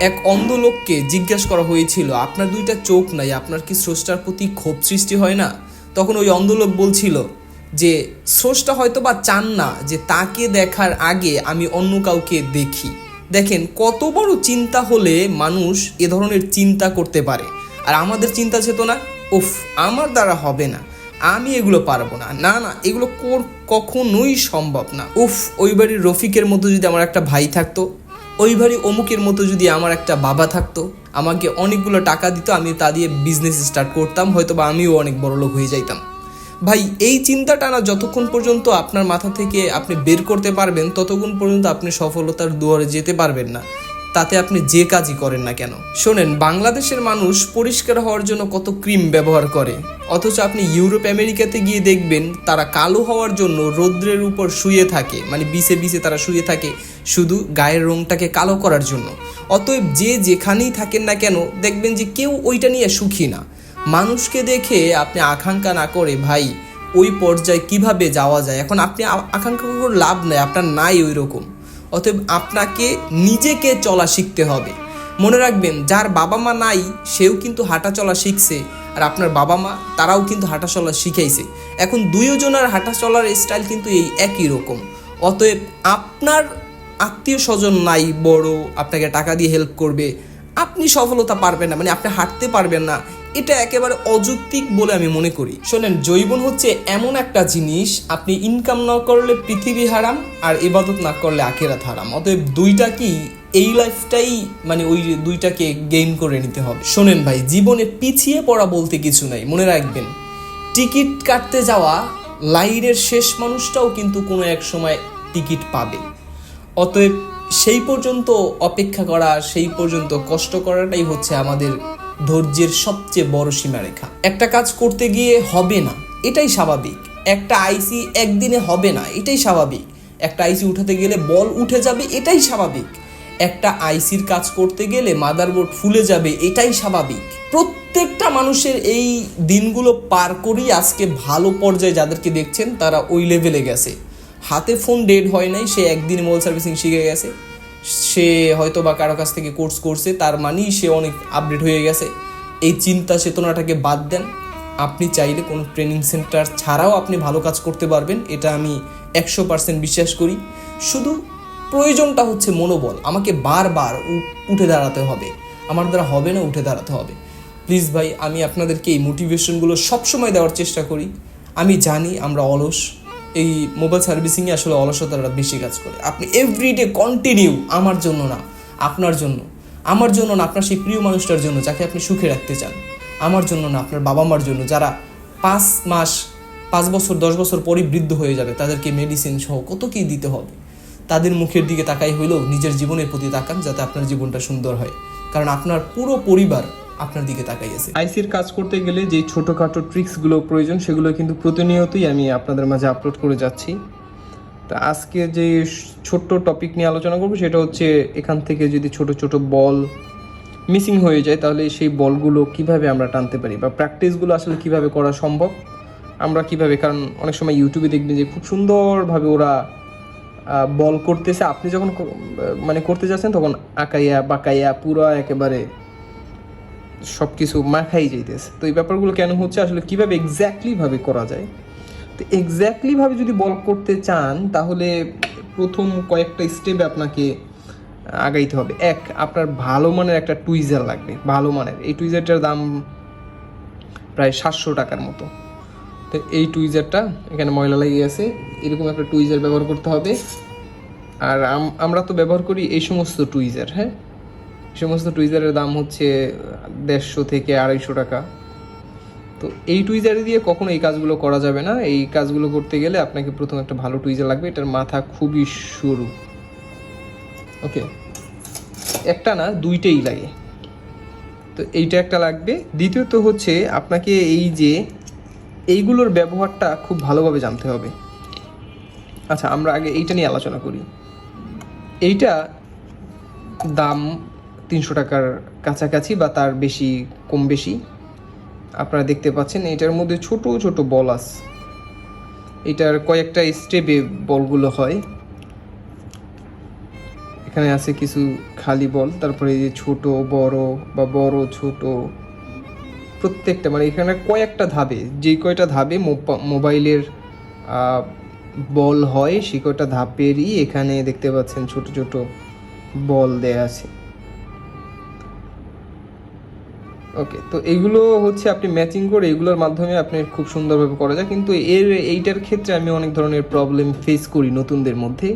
এক অন্ধ লোককে জিজ্ঞাসা করা হয়েছিল, আপনার দুইটা চোখ নাই, আপনার কি স্রষ্টার প্রতি ক্ষোভ সৃষ্টি হয় না? তখন ওই অন্ধ লোক বলছিল যে স্রষ্টা হয়তো বা চান না যে তাকে দেখার আগে আমি অন্য কাউকে দেখি। দেখেন কত বড় চিন্তা হলে মানুষ এ ধরনের চিন্তা করতে পারে। আর আমাদের চিন্তা চেতনা, উফ আমার দ্বারা হবে না, আমি এগুলো পারবো না, না না এগুলো কখনোই সম্ভব না। উফ ওই বাড়ির রফিকের মতো যদি আমার একটা ভাই থাকতো, ওই বাড়ি অমুকের মতো যদি আমার একটা বাবা থাকতো, আমাকে অনেকগুলো টাকা দিত, আমি তা দিয়ে বিজনেস স্টার্ট করতাম, হয়তো বা আমিও অনেক বড় লোক হয়ে যাইতাম। ভাই এই চিন্তাটা না যতক্ষণ পর্যন্ত আপনার মাথা থেকে আপনি বের করতে পারবেন, ততক্ষণ পর্যন্ত আপনি সফলতার দুয়ারে যেতে পারবেন না, তাতে আপনি যে কাজই করেন না কেন। শোনেন, বাংলাদেশের মানুষ পরিষ্কার হওয়ার জন্য কত ক্রিম ব্যবহার করে, অথচ আপনি ইউরোপ আমেরিকাতে গিয়ে দেখবেন তারা কালো হওয়ার জন্য রৌদ্রের উপর শুয়ে থাকে, মানে বিছে বিছে তারা শুয়ে থাকে শুধু গায়ের রংটাকে কালো করার জন্য। অতএব যে যেখানেই থাকেন না কেন, দেখবেন যে কেউ ওইটা নিয়ে সুখী না। মানুষকে দেখে আপনি আকাঙ্ক্ষা না করে ভাই ওই পর্যায়ে কিভাবে যাওয়া যায়, এখন আপনি আকাঙ্ক্ষা করে লাভ নেই, আপনার নাই ওই রকম। অতএব আপনাকে নিজেকে চলা শিখতে হবে। মনে রাখবেন, যার বাবা মা নাই সেও কিন্তু হাঁটা চলা শিখছে, আর আপনার বাবা মা তারাও কিন্তু হাঁটা চলা শিখাইছে। এখন দুইজনের হাঁটা চলার স্টাইল কিন্তু এই একই রকম। অতএব আপনার আত্মীয় স্বজন নাই বড়, আপনাকে টাকা দিয়ে হেল্প করবে, আপনি সফলতা পারবেন না, মানে আপনি হাঁটতে পারবেন না, এটা একেবারে অযৌক্তিক বলে আমি মনে করি। শোনেন, জৈবন হচ্ছে এমন একটা জিনিস, আপনি ইনকাম না করলে পৃথিবী হারাম, আর ইবাদত না করলে আখিরাত হারাম। অতএব দুইটা কি এই লাইফটাই, মানে ওই দুইটাকে গেইন করে নিতে হবে। শোনেন ভাই, জীবনে পিছিয়ে পড়া বলতে কিছু নাই। মনে রাখবেন, টিকিট কাটতে যাওয়া লাইনের শেষ মানুষটাও কিন্তু কোনো এক সময় টিকিট পাবে। অতএব সেই পর্যন্ত অপেক্ষা করা, সেই পর্যন্ত কষ্ট করাটাই হচ্ছে আমাদের ধৈর্যের সবচেয়ে বড় সীমারেখা। একটা কাজ করতে গিয়ে হবে না, এটাই স্বাভাবিক। একটা আইসি একদিনে হবে না, এটাই স্বাভাবিক। একটা আইসি উঠাতে গেলে বল উঠে যাবে, এটাই স্বাভাবিক। একটা আইসির কাজ করতে গেলে মাদারবোর্ড ফুলে যাবে, এটাই স্বাভাবিক। প্রত্যেকটা মানুষের এই দিনগুলো পার করেই আজকে ভালো পর্যায়ে যাদেরকে দেখছেন তারা ওই লেভেলে গেছে। হাতে ফোন ডেড হয় নাই, সে একদিন মোবাইল সার্ভিসিং শিখে গেছে, সে হয়তো বা কারো কাছ থেকে কোর্স করছে, তার মানেই সে অনেক আপডেট হয়ে গেছে। এই চিন্তা চেতনাটাকে বাদ দেন। আপনি চাইলে কোনো ট্রেনিং সেন্টার ছাড়াও আপনি ভালো কাজ করতে পারবেন, এটা আমি 100% বিশ্বাস করি। শুধু প্রয়োজনটা হচ্ছে মনোবল। আমাকে বারবার উঠে দাঁড়াতে হবে, আমার দ্বারা হবে না, উঠে দাঁড়াতে হবে। প্লিজ ভাই, আমি আপনাদেরকে এই মোটিভেশনগুলো সবসময় দেওয়ার চেষ্টা করি। আমি জানি আমরা অলস, এই মোবাইল সার্ভিসিংয়ে আসলে অলসতারা বেশি কাজ করে। আপনি এভরিডে কন্টিনিউ, আমার জন্য না, আপনার জন্য, আমার জন্য না, আপনার সেই প্রিয় মানুষটার জন্য যাকে আপনি সুখে রাখতে চান, আমার জন্য না, আপনার বাবা মার জন্য, যারা 5 মাস 5 বছর 10 বছর পরই বৃদ্ধ হয়ে যাবে, তাদেরকে মেডিসিন সহ কত কী দিতে হবে। তাদের মুখের দিকে তাকাই হইলেও নিজের জীবনের প্রতি তাকান, যাতে আপনার জীবনটা সুন্দর হয়, কারণ আপনার পুরো পরিবার আপনার দিকে তাকাই আছে। আইসির কাজ করতে গেলে যে ছোটোখাটো ট্রিক্সগুলো প্রয়োজন, সেগুলো কিন্তু প্রতিনিয়তই আমি আপনাদের মাঝে আপলোড করে যাচ্ছি। তা আজকে যে ছোট্ট টপিক নিয়ে আলোচনা করবো সেটা হচ্ছে, এখান থেকে যদি ছোট ছোট বল মিসিং হয়ে যায় তাহলে সেই বলগুলো কিভাবে আমরা টানতে পারি, বা প্র্যাকটিসগুলো আসলে কিভাবে করা সম্ভব, আমরা কিভাবে, কারণ অনেক সময় ইউটিউবে দেখবেন যে খুব সুন্দরভাবে ওরা বল করতেছে, আপনি যখন মানে করতে যাচ্ছেন তখন আঁকাইয়া বাঁকাইয়া পুরো একেবারে সব কিছু মাখাই যাইতেছে। তো এই ব্যাপারগুলো কেন হচ্ছে, আসলে কীভাবে এক্স্যাক্টলিভাবে করা যায়। তো এক্স্যাক্টলিভাবে যদি বল করতে চান তাহলে প্রথম কয়েকটা স্টেপে আপনাকে আগাইতে হবে। আপনার ভালো মানের একটা টুইজার লাগবে, ভালো মানের। এই টুইজারটার দাম প্রায় 700 টাকার মতো। তো এই টুইজারটা, এখানে ময়লা লেগে গেছে, এরকম একটা টুইজার ব্যবহার করতে হবে। আর আমরা তো ব্যবহার করি এই সমস্ত টুইজার, হ্যাঁ, এই সমস্ত টুইজারের দাম হচ্ছে 150 থেকে 250 টাকা। তো এই টুইজার দিয়ে কখনো এই কাজগুলো করা যাবে না। এই কাজগুলো করতে গেলে আপনাকে প্রথম একটা ভালো টুইজার লাগবে, এটার মাথা খুবই সরু, ওকে, একটা না দুইটাই লাগে। তো এইটা একটা লাগবে। দ্বিতীয়ত হচ্ছে আপনাকে এইগুলোর ব্যবহারটা খুব ভালোভাবে জানতে হবে। আচ্ছা, আমরা আগে এইটা নিয়ে আলোচনা করি। এইটা দাম 300 টাকার কাছাকাছি বা তার বেশি, কম বেশি। আপনারা দেখতে পাচ্ছেন এটার মধ্যে ছোট ছোট বল আছে, এটার কয়েকটা স্টেপে বলগুলো হয়। এখানে আছে কিছু খালি বল, তারপরে এই যে ছোট বড় বা বড় ছোট প্রত্যেকটা, মানে এখানে কয়েকটা ধাপে, যে কয়টা ধাপে মোবাইলের বল হয় সেই কয়টা ধাপেরই এখানে দেখতে পাচ্ছেন ছোট ছোট বল দেয়া আছে। ওকে, তো এইগুলো হচ্ছে আপনি ম্যাচিং করে এগুলোর মাধ্যমে আপনি খুব সুন্দরভাবে করা যায়, কিন্তু এইটার ক্ষেত্রে আমি অনেক ধরনের প্রবলেম ফেস করি নতুনদের মধ্যে,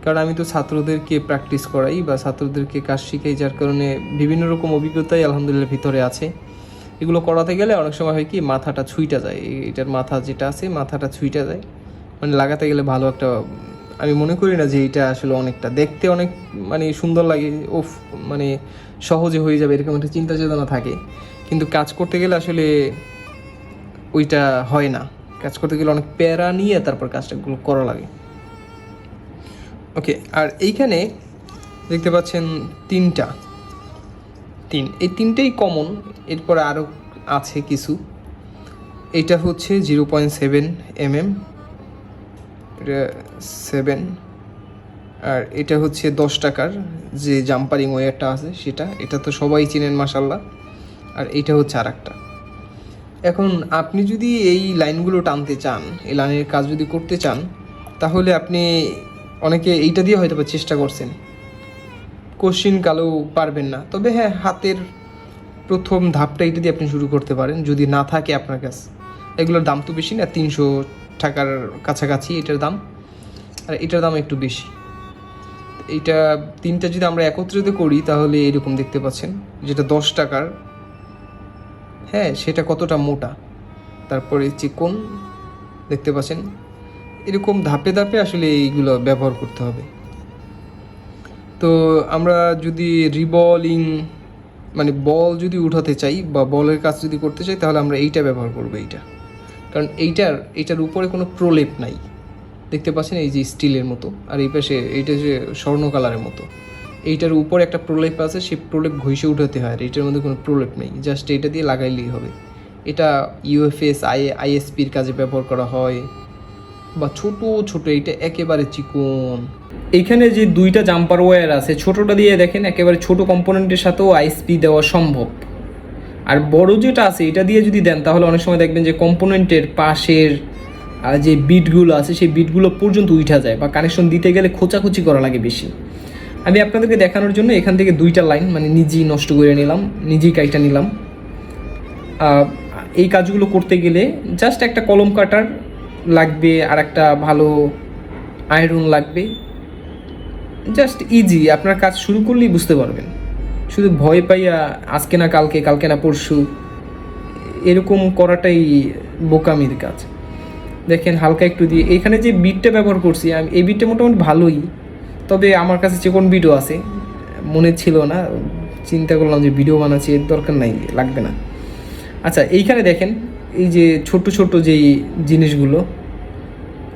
কারণ আমি তো ছাত্রদেরকে প্র্যাকটিস করাই বা ছাত্রদেরকে কাজ শিখাই, যার কারণে বিভিন্ন রকম অভিজ্ঞতাই আলহামদুলিল্লাহ ভিতরে আছে। এগুলো করাতে গেলে অনেক সময় হয় কি মাথাটা ছুঁইটা যায়, এটার মাথা যেটা আছে মাথাটা ছুঁইটা যায়, মানে লাগাতে গেলে ভালো একটা, আমি মনে করি না যে এটা আসলে অনেকটা দেখতে অনেক মানে সুন্দর লাগে, ওফ মানে সহজে হয়ে যাবে এরকম একটা চিন্তা চেতনা থাকে, কিন্তু কাজ করতে গেলে আসলে ওইটা হয় না। কাজ করতে গেলে অনেক প্যারা নিয়ে তারপর কাজটাগুলো করা লাগে। ওকে, আর এইখানে দেখতে পাচ্ছেন এই তিনটেই কমন, এরপরে আরও আছে কিছু। এটা হচ্ছে 0.7 mm, এটা 7, আর এটা হচ্ছে 10 টাকার যে জাম্পারিং ওয়্যারটা আছে সেটা, এটা তো সবাই চিনেন মাশাল্লাহ। আর এইটা হচ্ছে আর একটা। এখন আপনি যদি এই লাইনগুলো টানতে চান, এই লাইনের কাজ যদি করতে চান, তাহলে আপনি অনেকে এইটা দিয়ে হয়তো চেষ্টা করছেন, কোশ্চিন কালেও পারবেন না, তবে হ্যাঁ হাতের প্রথম ধাপটা এটা দিয়ে আপনি শুরু করতে পারেন যদি না থাকে আপনার কাছে। এগুলোর দাম তো বেশি না, 300 টাকার কাছাকাছি এটার দাম, আর এটার দাম একটু বেশি। এইটা তিনটা যদি আমরা একত্রিত করি তাহলে এরকম দেখতে পাচ্ছেন, যেটা 10 টাকার, হ্যাঁ সেটা কতটা মোটা, তারপরে চিকন দেখতে পাচ্ছেন। এরকম ধাপে ধাপে আসলে এইগুলো ব্যবহার করতে হবে। তো আমরা যদি রিবলিং মানে বল যদি উঠাতে চাই বা বলের কাজ যদি করতে চাই, তাহলে আমরা এইটা ব্যবহার করবো, এইটা, কারণ এইটার উপরে কোনো প্রলেপ নাই, দেখতে পাচ্ছেন এই যে স্টিলের মতো, আর এই পাশে এইটা যে স্বর্ণ কালারের মতো, এইটার উপরে একটা প্রলেপ আছে, সেই প্রলেপ ঘষে উঠাতে হয়, আর এইটার মধ্যে কোনো প্রলেপ নেই, জাস্ট এইটা দিয়ে লাগাইলেই হবে। এটা ইউএফএস আইএসপির কাজে ব্যবহার করা হয়, বা ছোট ছোট, এইটা একেবারে চিকন। এইখানে যে দুইটা জাম্পার ওয়্যার আছে, ছোটোটা দিয়ে দেখেন একেবারে ছোট কম্পোনেন্টের সাথেও আইএসপি দেওয়া সম্ভব, আর বড় যেটা আছে এটা দিয়ে যদি দেন তাহলে অনেক সময় দেখবেন যে কম্পোনেন্টের পাশের যে বিটগুলো আছে সেই বিটগুলো পর্যন্ত উঠা যায়, বা কানেকশন দিতে গেলে খোঁচাখুচি করা লাগে বেশি। আমি আপনাদেরকে দেখানোর জন্য এখান থেকে দুইটা লাইন মানে নিজেই নষ্ট করে নিলাম, নিজেই কাইটা নিলাম। এই কাজগুলো করতে গেলে জাস্ট একটা কলম কাটার লাগবে, আর একটা ভালো আয়রন লাগবে, জাস্ট ইজি। আপনার কাজ শুরু করলেই বুঝতে পারবেন, শুধু ভয় পাইয়া আজকে না কালকে, কালকে না পরশু এরকম করাটাই বোকামির কাজ। দেখেন হালকা একটু দিয়ে এখানে যে বিটটা ব্যবহার করছি আমি, এই বিটটা মোটামুটি ভালোই, তবে আমার কাছে যে কোন ভিডিও আছে মনে ছিল না, চিন্তা করলাম যে ভিডিও বানাচ্ছি এর দরকার নাই, লাগবে না। আচ্ছা, এইখানে দেখেন এই যে ছোট ছোট যেই জিনিসগুলো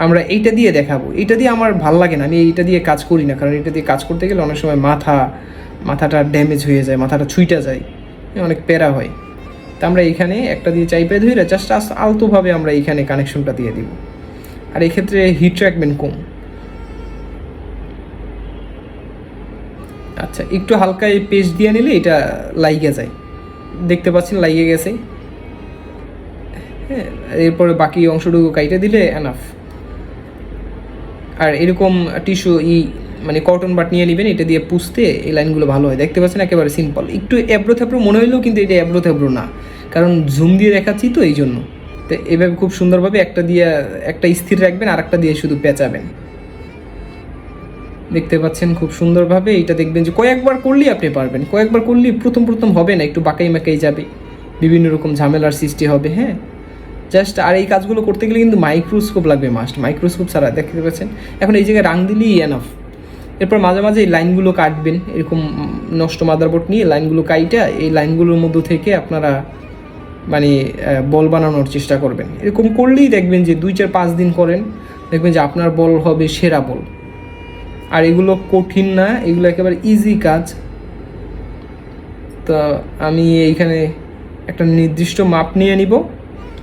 আমরা এইটা দিয়ে দেখাবো, এইটা দিয়ে আমার ভাল লাগে না, আমি এইটা দিয়ে কাজ করি না, কারণ এটা দিয়ে কাজ করতে গেলে অনেক সময় মাথাটা ড্যামেজ হয়ে যায়, মাথাটা ছুঁইটা যায়, অনেক প্যারা হয়। তা আমরা এইখানে একটা দিয়ে চাইপে ধরে জাস্ট আলতোভাবে আমরা এইখানে কানেকশনটা দিয়ে দিব, আর এই ক্ষেত্রে হিট রাখবেন কম। আচ্ছা, একটু হালকা এই পেস্ট দিয়ে নিলে এটা লাইগে যায়, দেখতে পাচ্ছেন লাগিয়ে গেছে। হ্যাঁ, এরপরে বাকি অংশটুকু কাইটে দিলে এনাফ। আর এরকম টিস্যু মানে কটন বাট নিয়ে নেবেন, এটা দিয়ে পুষতে এই লাইনগুলো ভালো হয়। দেখতে পাচ্ছেন একেবারে সিম্পল, একটু এবড়ো থেবড়ো মনে হইলেও কিন্তু এটা এবড়ো থেবড়ো না, কারণ জুম দিয়ে দেখাচ্ছি তো এই জন্য। তো এভাবে খুব সুন্দরভাবে একটা স্থির রাখবেন, আর একটা দিয়ে শুধু পেঁচাবেন। দেখতে পাচ্ছেন খুব সুন্দরভাবে। এইটা দেখবেন যে কয়েকবার করলেই আপনি পারবেন, কয়েকবার করলেই প্রথম হবে না, একটু বাঁকাই মাকাই যাবে, বিভিন্ন রকম ঝামেলার সৃষ্টি হবে। হ্যাঁ, জাস্ট আর এই কাজগুলো করতে গেলে কিন্তু মাইক্রোস্কোপ লাগবে, মাস্ট মাইক্রোস্কোপ ছাড়া। দেখতে পাচ্ছেন এখন এই জায়গায় রাং দিলেই এনাফ। এরপর মাঝে মাঝে এই লাইনগুলো কাটবেন, এরকম নষ্ট মাদারবোর্ড নিয়ে লাইনগুলো কাইটা এই লাইনগুলোর মধ্যে থেকে আপনারা মানে বল বানানোর চেষ্টা করবেন। এরকম করলেই দেখবেন যে 2-4-5 দিন করেন, দেখবেন যে আপনার বল হবে সেরা বল। আর এগুলো কঠিন না, এগুলো একেবারে ইজি কাজ। তো আমি এইখানে একটা নির্দিষ্ট মাপ নিয়ে নিব,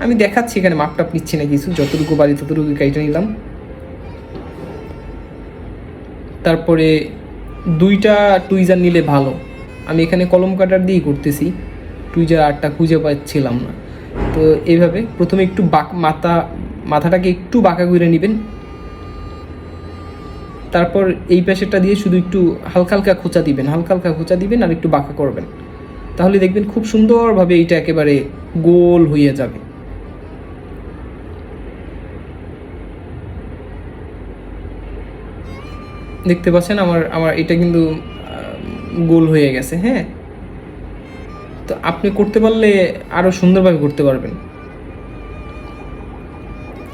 আমি দেখাচ্ছি, এখানে মাপটা নিচ্ছি না কিছু, যতটুকু পারি ততটুকু কাইটে নিলাম। তারপরে 2টা টুইজার নিলে ভালো। আমি এখানে কলম কাটার দিয়েই করতেছি, টুইজার আরটা খুঁজে পাচ্ছিলাম না। তো এইভাবে প্রথমে একটু মাথাটাকে একটু বাঁকা করে নেবেন, তারপর এই পাশেরটা দিয়ে শুধু একটু হালকা হালকা খোঁচা দিবেন আর একটু বাঁকা করবেন, তাহলে দেখবেন খুব সুন্দরভাবে এইটা একেবারে গোল হয়ে যাবে। দেখতে পাচ্ছেন আমার এটা কিন্তু গোল হয়ে গেছে। হ্যাঁ, তো আপনি করতে পারলে আরও সুন্দরভাবে করতে পারবেন।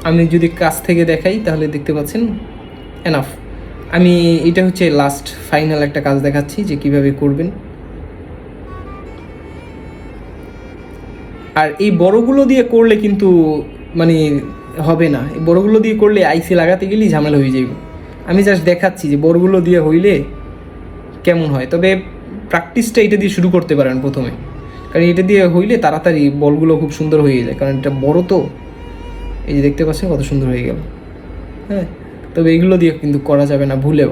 আমি যদি কাছ থেকে দেখাই তাহলে দেখতে পাচ্ছেন এনাফ। আমি এটা হচ্ছে লাস্ট ফাইনাল একটা কাজ দেখাচ্ছি যে কিভাবে করবেন। আর এই বড়গুলো দিয়ে করলে কিন্তু মানে হবে না, এই বড়গুলো দিয়ে করলে আইসি লাগাতে গেলেই ঝামেলা হয়ে যাবে। আমি জাস্ট দেখাচ্ছি যে বড়গুলো দিয়ে হইলে কেমন হয়। তবে প্র্যাকটিসটা এটা দিয়ে শুরু করতে পারেন প্রথমে, কারণ এটা দিয়ে হইলে তাড়াতাড়ি বলগুলো খুব সুন্দর হয়ে যায়, কারণ এটা বড় তো। এই যে দেখতে পাচ্ছেন কত সুন্দর হয়ে গেল। হ্যাঁ, তবে এইগুলো দিয়ে কিন্তু করা যাবে না ভুলেও।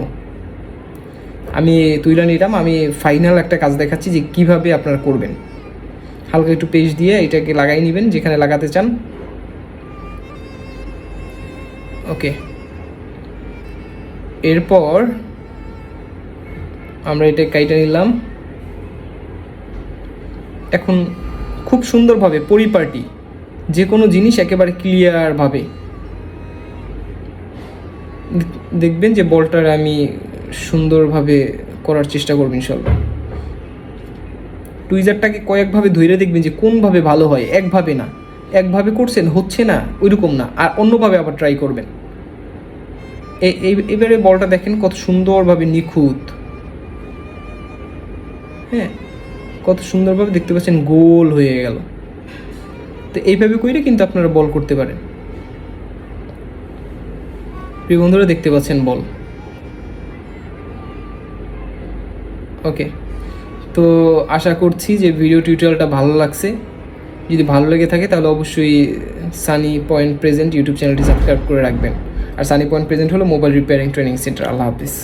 আমি তুইলা নিলাম, আমি ফাইনাল একটা কাজ দেখাচ্ছি যে কিভাবে আপনারা করবেন। হালকা একটু পেস্ট দিয়ে এটাকে লাগাই নেবেন যেখানে লাগাতে চান। ওকে, এরপর আমরা এটা কাইটা নিলাম। এখন খুব সুন্দরভাবে পরিপাটি যে কোনো জিনিস একেবারে ক্লিয়ারভাবে দেখবেন যে বলটার আমি সুন্দরভাবে করার চেষ্টা করব ইনশাল্লাহ। টুইজারটাকে কয়েকভাবে ধরে দেখবেন যে কোনভাবে ভালো হয়। একভাবে না, একভাবে করছেন হচ্ছে না ওইরকম না, আর অন্যভাবে আবার ট্রাই করবেন। এবারে বলটা দেখেন কত সুন্দরভাবে নিখুঁত। হ্যাঁ, কত সুন্দরভাবে দেখতে পাচ্ছেন গোল হয়ে গেল। তো এইভাবে করে কিন্তু আপনারা বল করতে পারেন। প্রিয় বন্ধুরা দেখতে পাচ্ছেন বল। ওকে, তো আশা করছি যে ভিডিও টিউটোরিয়ালটা ভালো লাগছে। যদি ভালো লেগে থাকে তাহলে অবশ্যই সানি পয়েন্ট প্রেজেন্ট ইউটিউব চ্যানেলটি সাবস্ক্রাইব করে রাখবেন। আর সানি পয়েন্ট প্রেজেন্ট হলো মোবাইল রিপেয়ারিং ট্রেনিং সেন্টার। আল্লাহ হাফিজ।